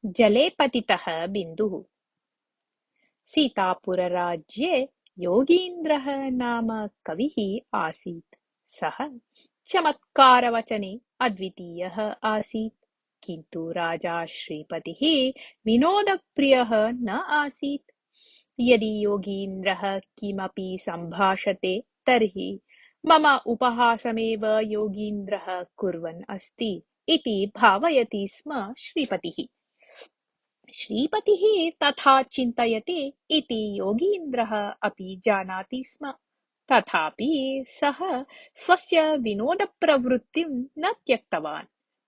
जले पतितः बिन्दुः। सीतापुरराज्ये योगीन्द्रः नाम कविः आसीत्। सः चमत्कारवचने अद्वितीयः आसीत्। किन्तु राजा श्रीपतिः विनोदप्रियः न आसीत्। यदि योगीन्द्रः किमपि सम्भाषते तर्हि मम उपहासमेव योगीन्द्रः कुर्वन् अस्ति इति भावयति स्म श्रीपतिः। श्रीपतिः तथा चिन्तयति इति योगीन्द्रः अपि जानाति स्म। तथापि सः स्वस्य विनोदप्रवृत्तिं न त्यक्तवान्।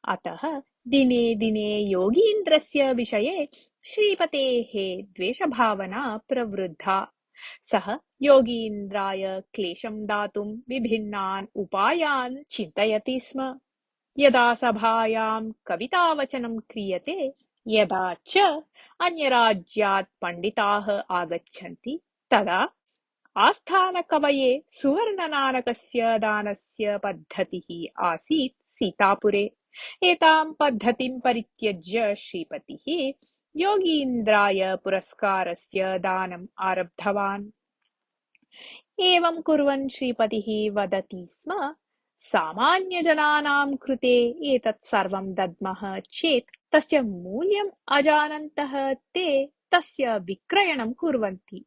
अतः दिने दिने योगीन्द्रस्य विषये श्रीपतेः द्वेषभावना प्रवृद्धा। सः योगीन्द्राय क्लेशं दातुं विभिन्नान् उपायान् चिन्तयति स्म। यदा सभायां कवितावचनं क्रियते, यदा च अन्यराज्यात् पण्डिताः आगच्छन्ति, तदा आस्थानकवये सुवर्णनाणकस्य दानस्य पद्धतिः आसीत् सीतापुरे। एतां पद्धतिं परित्यज्य श्रीपतिः योगीन्द्राय पुरस्कारस्य दानम् आरब्धवान्। एवं कुर्वन् श्रीपतिः वदति स्म, सामान्यजनानां कृते एतत् सर्वं दद्मः चेत् तस्य मूल्यम् अजानन्तः ते तस्य विक्रयणं कुर्वन्ति।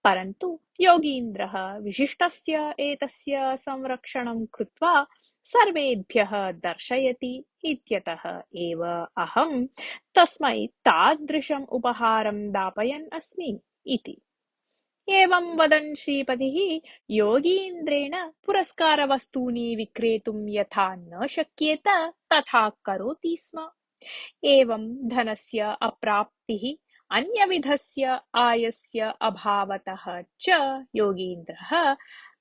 परन्तु योगीन्द्रः विशिष्टस्य एतस्य संरक्षणं कृत्वा सर्वेभ्यः दर्शयति इत्यतः एव अहं तस्मै तादृशम् उपहारं दापयन् अस्मि इति। एवं वदन् श्रीपतिः योगीन्द्रेण पुरस्कारवस्तूनि विक्रेतुं यथा न शक्येत तथा करोति स्म। एवं धनस्य अप्राप्तिः, अन्यविधस्य आयस्य अभावतः च योगीन्द्रः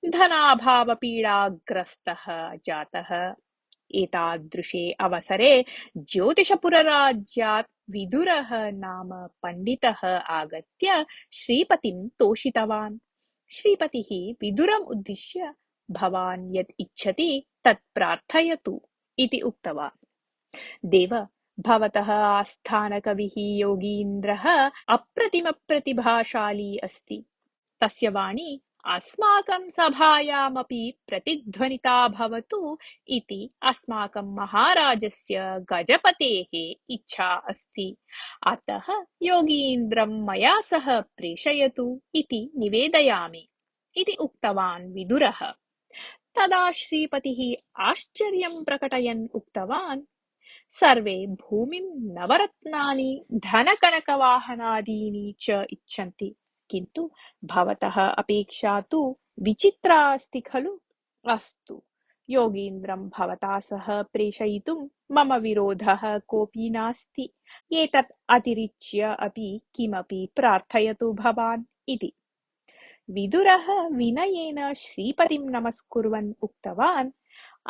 धनाभावपीडाग्रस्तः जातः। एतादृशे अवसरे ज्योतिषपुरराज्यात् विदुरः नाम पण्डितः आगत्य श्रीपतिं तोषितवान्। श्रीपतिः विदुरम् उद्दिश्य, भवान् यत् इच्छति तत् प्रार्थयतु इति उक्तवान्। देव, भवतः आस्थानकविः योगीन्द्रः अप्रतिमप्रतिभाशाली अस्ति। तस्य वाणी अस्माकं सभायामपि प्रतिध्वनिता भवतु इति अस्माकं महाराजस्य गजपतेः इच्छा अस्ति। अतः योगीन्द्रं मया सह प्रेषयतु इति निवेदयामि इति उक्तवान् विदुरः। तदा श्रीपतिः आश्चर्यं प्रकटयन् उक्तवान्, सर्वे भूमिं, नवरत्नानि, धनकनकवाहनादीनि च इच्छन्ति, किन्तु भवतः अपेक्षा तु विचित्रा अस्ति खलु। अस्तु, योगीन्द्रं भवता सह प्रेषयितुं मम विरोधः कोऽपि नास्ति। एतत् अतिरिच्य अपि किमपि प्रार्थयतु भवान् इति। विदुरः विनयेन श्रीपतिं नमस्कुर्वन् उक्तवान्,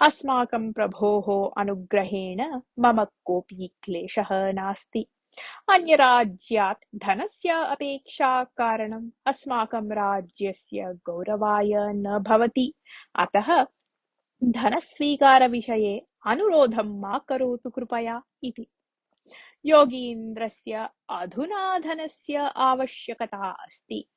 अस्माकं प्रभोः अनुग्रहेण मम कोऽपि क्लेशः नास्ति। अन्यराज्यात् धनस्य अपेक्षा कारणम् अस्माकं राज्यस्य गौरवाय न भवति। अतः धनस्वीकारविषये अनुरोधं मा करोतु कृपया इति। योगीन्द्रस्य अधुना धनस्य आवश्यकता अस्ति।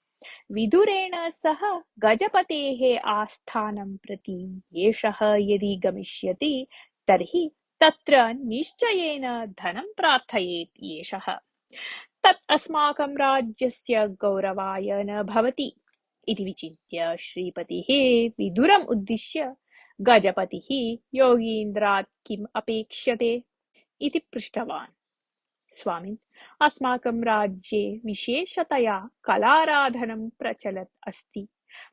विदुरेण सह गजपतेः आस्थानं प्रति एषः यदि गमिष्यति तर्हि तत्र निश्चयेन धनं प्रार्थयेत् एषः। तत् अस्माकं राज्यस्य गौरवाय न भवति इति विचिन्त्य श्रीपतिः विदुरम् उद्दिश्य, गजपतिः योगीन्द्रात् किम् अपेक्ष्यते इति पृष्टवान्। स्वामिन्, अस्माकं राज्ये विशेषतया कलाराधनं प्रचलत् अस्ति।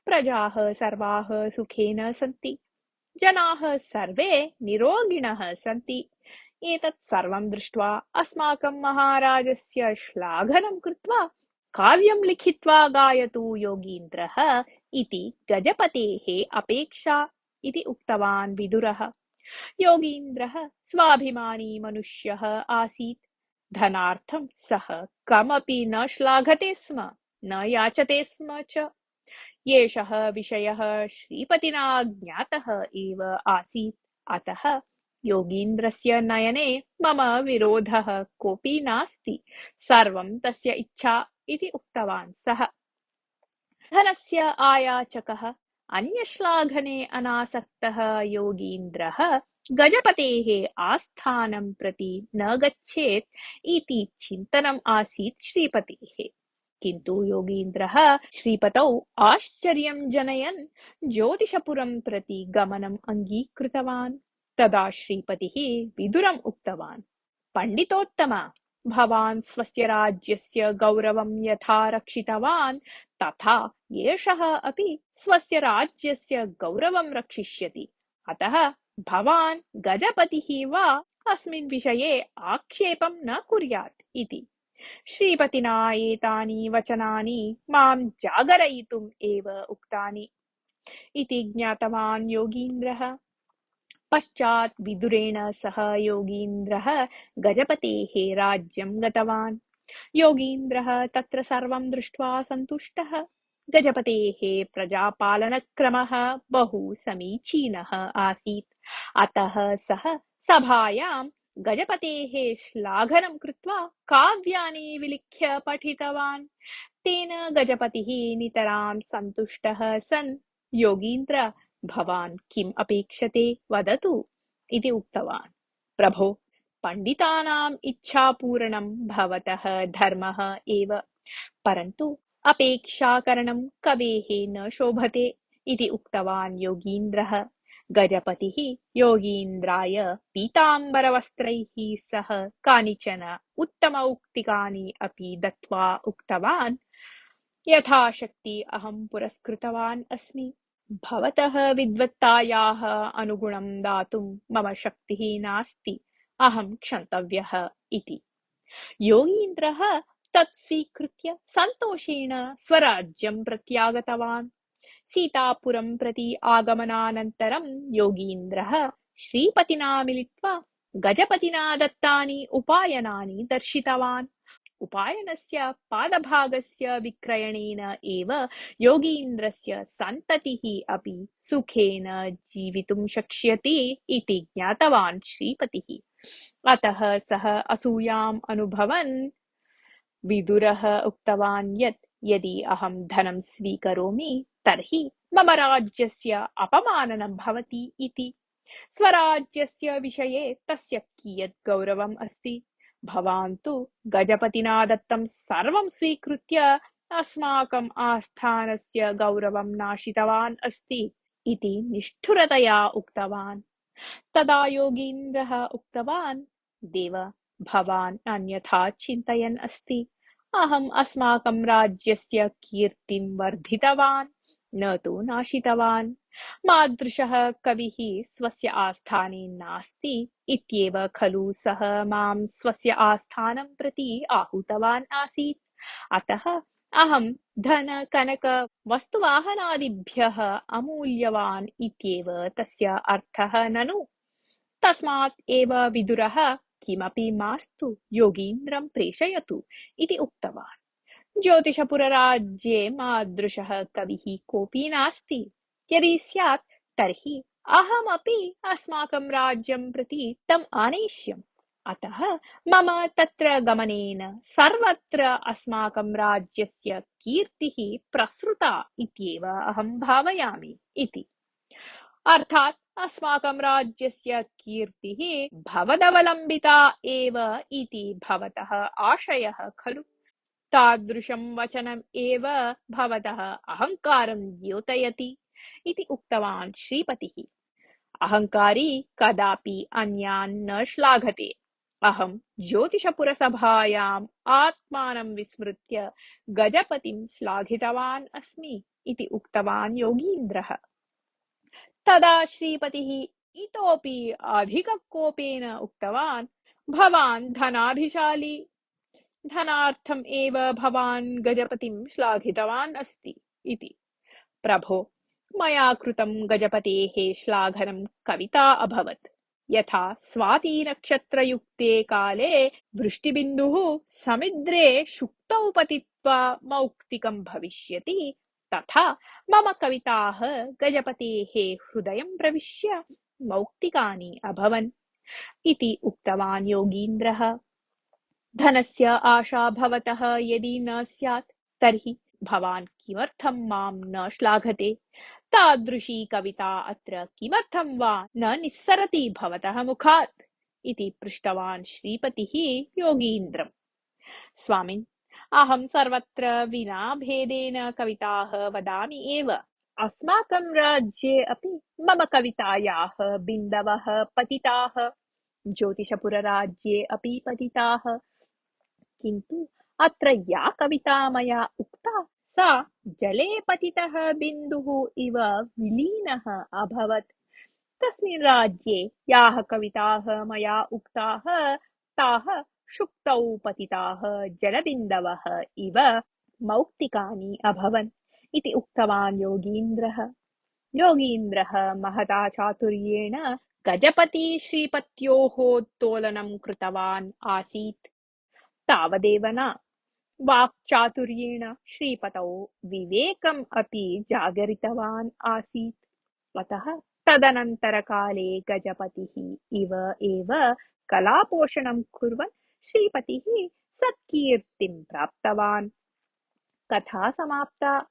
प्रजाः सर्वाः सुखेन सन्ति। जनाः सर्वे निरोगिणः सन्ति। एतत् सर्वं दृष्ट्वा अस्माकं महाराजस्य श्लाघनं कृत्वा काव्यं लिखित्वा गायतु योगीन्द्रः इति गजपतेः अपेक्षा इति उक्तवान् विदुरः। योगीन्द्रः स्वाभिमानी मनुष्यः आसीत्। धनार्थं सः कमपि न श्लाघते स्म, न याचते स्म च। एषः विषयः श्रीपतिना ज्ञातः एव आसीत्। अतः योगीन्द्रस्य नयने मम विरोधः कोऽपि नास्ति, सर्वं तस्य इच्छा इति उक्तवान् सः। धनस्य आयाचकः अन्यश्लाघने अनासक्तः योगीन्द्रः गजपतेः आस्थानं प्रति न गच्छेत् इति चिन्तनम् आसीत् श्रीपतेः। किन्तु योगीन्द्रः श्रीपतौ आश्चर्यं जनयन् ज्योतिषपुरं प्रति गमनम् अङ्गीकृतवान्। तदा श्रीपतिः विदुरम् उक्तवान्, पंडितोत्तम, भवान् स्वस्य राज्यस्य गौरवं यथा रक्षितवान् तथा एषः अपि स्वस्य राज्यस्य गौरवं रक्षिष्यति। अतः भवान् गजपतिः वा अस्मिन् विषये आक्षेपं न कुर्यात् इति। श्रीपतिना एतानि वचनानि मां जागरयितुम् एव उक्तानि इति ज्ञातवान् योगीन्द्रः। पश्चात् विदुरेण सह योगीन्द्रः गजपतेः राज्यं गतवान्। योगीन्द्रः तत्र सर्वं दृष्ट्वा सन्तुष्टः। गजपतेः प्रजापालनक्रमः बहु समीचीनः आसीत्। अतः सः सभायां गजपतेः श्लाघनं कृत्वा काव्यानि विलिख्य पठितवान्। तेन गजपतिः नितरां सन्तुष्टः सन्, योगीन्द्र, भवान् किम् अपेक्षते वदतु इति उक्तवान्। प्रभो, पण्डितानाम् इच्छापूरणं भवतः धर्मः एव, परन्तु अपेक्षाकरणं कवेः न शोभते इति उक्तवान् योगीन्द्रः। गजपतिः योगीन्द्राय पीताम्बरवस्त्रैः सह कानिचन उत्तमौक्तिकानि अपि दत्त्वा उक्तवान्, यथाशक्ति अहं पुरस्कृतवान् अस्मि। भवतः विद्वत्तायाः अनुगुणं दातुं मम शक्तिः नास्ति, अहं क्षन्तव्यः इति। योगीन्द्रः तत् स्वीकृत्य सन्तोषेण स्वराज्यं प्रत्यागतवान्। सीतापुरं प्रति आगमनानन्तरं योगीन्द्रः श्रीपतिना मिलित्वा गजपतिना दत्तानि उपायनानि दर्शितवान्। उपायनस्य पादभागस्य विक्रयणेन एव योगीन्द्रस्य सन्ततिः अपि सुखेन जीवितुं शक्ष्यति इति ज्ञातवान् श्रीपतिः। अतः सः असूयाम् अनुभवन् विदुरः उक्तवान् यत् यदि अहं धनं स्वीकरोमि तर्हि मम राज्यस्य अपमाननं भवति इति। स्वराज्यस्य विषये तस्य कियत् गौरवम् अस्ति। भवान् तु गजपतिना दत्तं सर्वं स्वीकृत्य अस्माकम् आस्थानस्य गौरवं नाशितवान् अस्ति इति निष्ठुरतया उक्तवान्। तदा योगीन्द्रः उक्तवान्, देव, भवान् अन्यथा चिन्तयन् अस्ति। अहम् अस्माकं राज्यस्य कीर्तिं वर्धितवान्, न तु नाशितवान्। मादृशः कविः स्वस्य आस्थाने नास्ति इत्येव खलु सः मां स्वस्य आस्थानं प्रति आहूतवान् आसीत्। अतः अहं धन कनक वस्तुवाहनादिभ्यः अमूल्यवान् इत्येव तस्य अर्थः ननु। तस्मात् एव विदुरः किमपि मास्तु, योगीन्द्रं प्रेषयतु इति उक्तवान्। ज्योतिषपुरराज्ये मादृशः कविः कोऽपि नास्ति। यदि स्यात् तर्हि अहमपि अस्माकं राज्यं प्रति तम् आनेष्यम्। अतः मम तत्र गमनेन सर्वत्र अस्माकं राज्यस्य कीर्तिः प्रसृता इत्येव अहं भावयामि इति। अर्थात् अस्माकं राज्यस्य कीर्तिः भवदवलम्बिता एव इति भवतः आशयः खलु। तादृशं वचनम् एव भवतः अहङ्कारं द्योतयति इति उक्तवान् श्रीपतिः। अहङ्कारी कदापि अन्यान् न श्लाघते। अहं ज्योतिषपुरसभायाम् आत्मानं विस्मृत्य गजपतिं श्लाघितवान् अस्मि इति उक्तवान् योगीन्द्रः। तदा श्रीपतिः इतोपि अधिककोपेन उक्तवान्, भवान् धनाभिशाली, धनार्थम् एव भवान् गजपतिं श्लाघितवान् अस्ति इति। प्रभो, मया कृतं गजपतेः श्लाघनं कविता अभवत्। यथा स्वातिनक्षत्रयुक्ते काले वृष्टिबिन्दुः समुद्रे शुक्तौ पतित्वा मौक्तिकं भविष्यति, तथा मम कविताः गजपतेः हृदयं प्रविश्य मौक्तिकानि अभवन्। इति उक्तवान् योगीन्द्रः। धनस्य आशा भवतः यदि न स्यात् तर्हि भवान् किमर्थं मां न श्लाघते? तादृशी कविता अत्र किमर्थं वा न निस्सरति भवतः मुखात्? इति पृष्टवान् श्रीपतिः योगीन्द्रम्। स्वामिन्, अहं सर्वत्र विना भेदेन कविताः वदामि एव। अस्माकं राज्ये अपि मम कवितायाः बिन्दवः पतिताः, ज्योतिषपुरराज्ये अपि पतिताः, किन्तु अत्र या कविता मया उक्ता सा जले पतितः बिन्दुः इव विलीनः अभवत्। तस्मिन् राज्ये याः कविताः मया उक्ताः ताः शुक्तौ पतिताः जलबिन्दवः इव मौक्तिकानि अभवन् इति उक्तवान् योगीन्द्रः। योगीन्द्रः महता चातुर्येण गजपति श्रीपत्योः तोलनं कृतवान् आसीत्। तावदेव न, वाक्चातुर्येण श्रीपतौ विवेकम् अपि जागरितवान् आसीत्। अतः तदनन्तरकाले गजपतिः इव एव कलापोषणं कुर्वन् श्रीपतिः सत्कीर्तिं प्राप्तवान्। कथा समाप्ता।